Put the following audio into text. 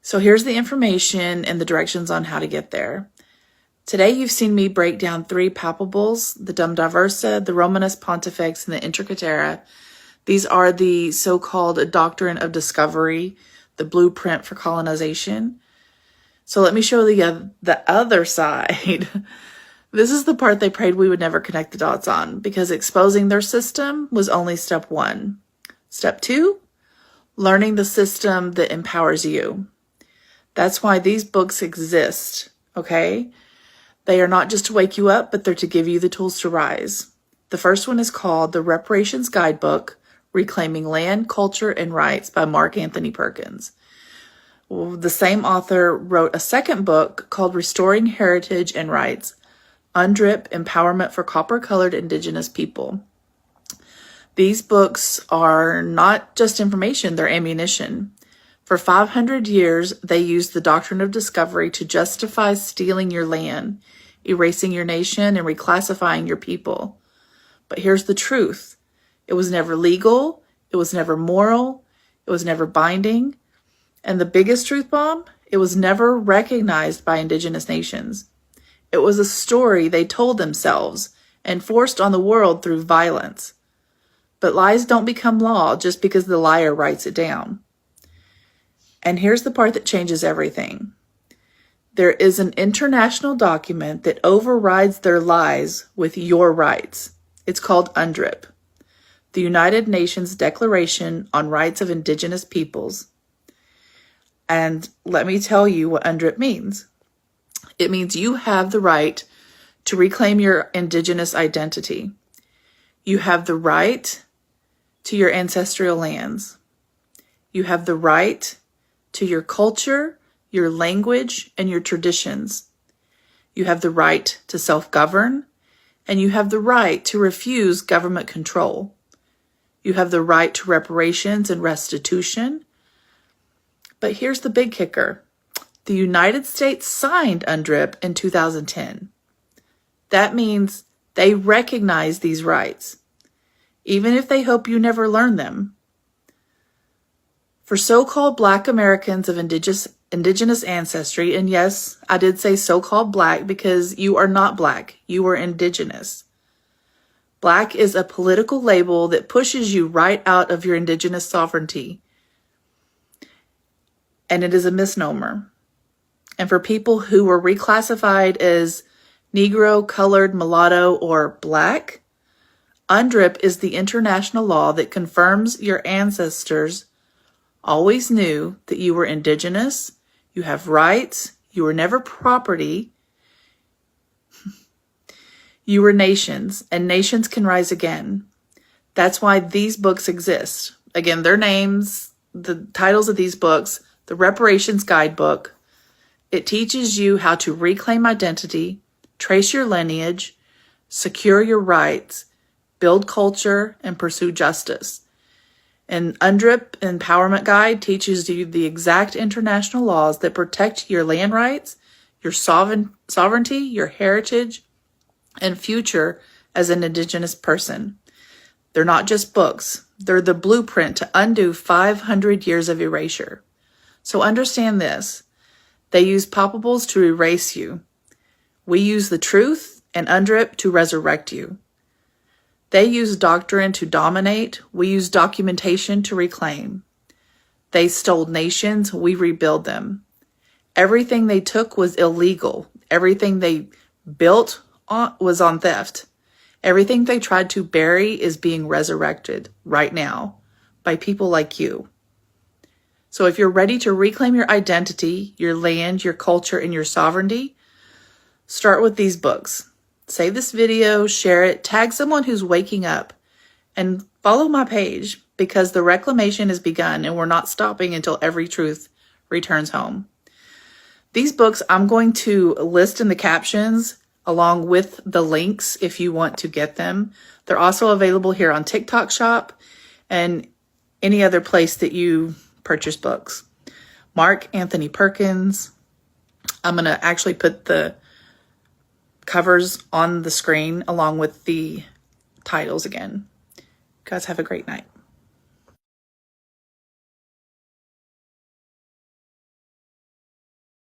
So here's the information and the directions on how to get there. Today you've seen me break down 3 palpables, the Dum Diversa, the Romanus Pontifex, and the Intricatera. These are the so-called doctrine of discovery, the blueprint for colonization. So let me show the other side. This is the part they prayed we would never connect the dots on, because exposing their system was only step 1. Step 2, learning the system that empowers you. That's why these books exist, okay? They are not just to wake you up, but they're to give you the tools to rise. The first one is called the Reparations Guidebook, Reclaiming Land, Culture, and Rights by Mark Anthony Perkins. The same author wrote a second book called Restoring Heritage and Rights, UNDRIP, Empowerment for Copper-Colored Indigenous People. These books are not just information, they're ammunition. For 500 years, they used the doctrine of discovery to justify stealing your land, erasing your nation, and reclassifying your people. But here's the truth. It was never legal, it was never moral, it was never binding, and the biggest truth bomb, it was never recognized by indigenous nations. It was a story they told themselves and forced on the world through violence. But lies don't become law just because the liar writes it down. And here's the part that changes everything. There is an international document that overrides their lies with your rights. It's called UNDRIP, the United Nations Declaration on Rights of Indigenous Peoples. And let me tell you what UNDRIP means. It means you have the right to reclaim your indigenous identity. You have the right to your ancestral lands. You have the right to your culture, your language, and your traditions. You have the right to self-govern, and you have the right to refuse government control. You have the right to reparations and restitution. But here's the big kicker. The United States signed UNDRIP in 2010. That means they recognize these rights, even if they hope you never learn them. For so-called Black Americans of indigenous ancestry, and yes, I did say so-called Black because you are not Black, you are indigenous. Black is a political label that pushes you right out of your indigenous sovereignty. And it is a misnomer. And for people who were reclassified as Negro, colored, mulatto, or Black, UNDRIP is the international law that confirms your ancestors always knew that you were indigenous, you have rights, you were never property, you were nations, and nations can rise again. That's why these books exist. Again, their names, the titles of these books, the Reparations Guidebook. It teaches you how to reclaim identity, trace your lineage, secure your rights, build culture, and pursue justice. And UNDRIP Empowerment Guide teaches you the exact international laws that protect your land rights, your sovereignty, your heritage, and future as an indigenous person. They're not just books. They're the blueprint to undo 500 years of erasure. So understand this. They use palpables to erase you. We use the truth and UNDRIP to resurrect you. They use doctrine to dominate. We use documentation to reclaim. They stole nations. We rebuild them. Everything they took was illegal. Everything they built was on theft. Everything they tried to bury is being resurrected right now by people like you. So if you're ready to reclaim your identity, your land, your culture, and your sovereignty, start with these books. Save this video, share it, tag someone who's waking up, and follow my page because the reclamation has begun and we're not stopping until every truth returns home. These books I'm going to list in the captions along with the links if you want to get them. They're also available here on TikTok Shop and any other place that you purchase books. Mark Anthony Perkins. I'm going to actually put the covers on the screen along with the titles again. You guys have a great night.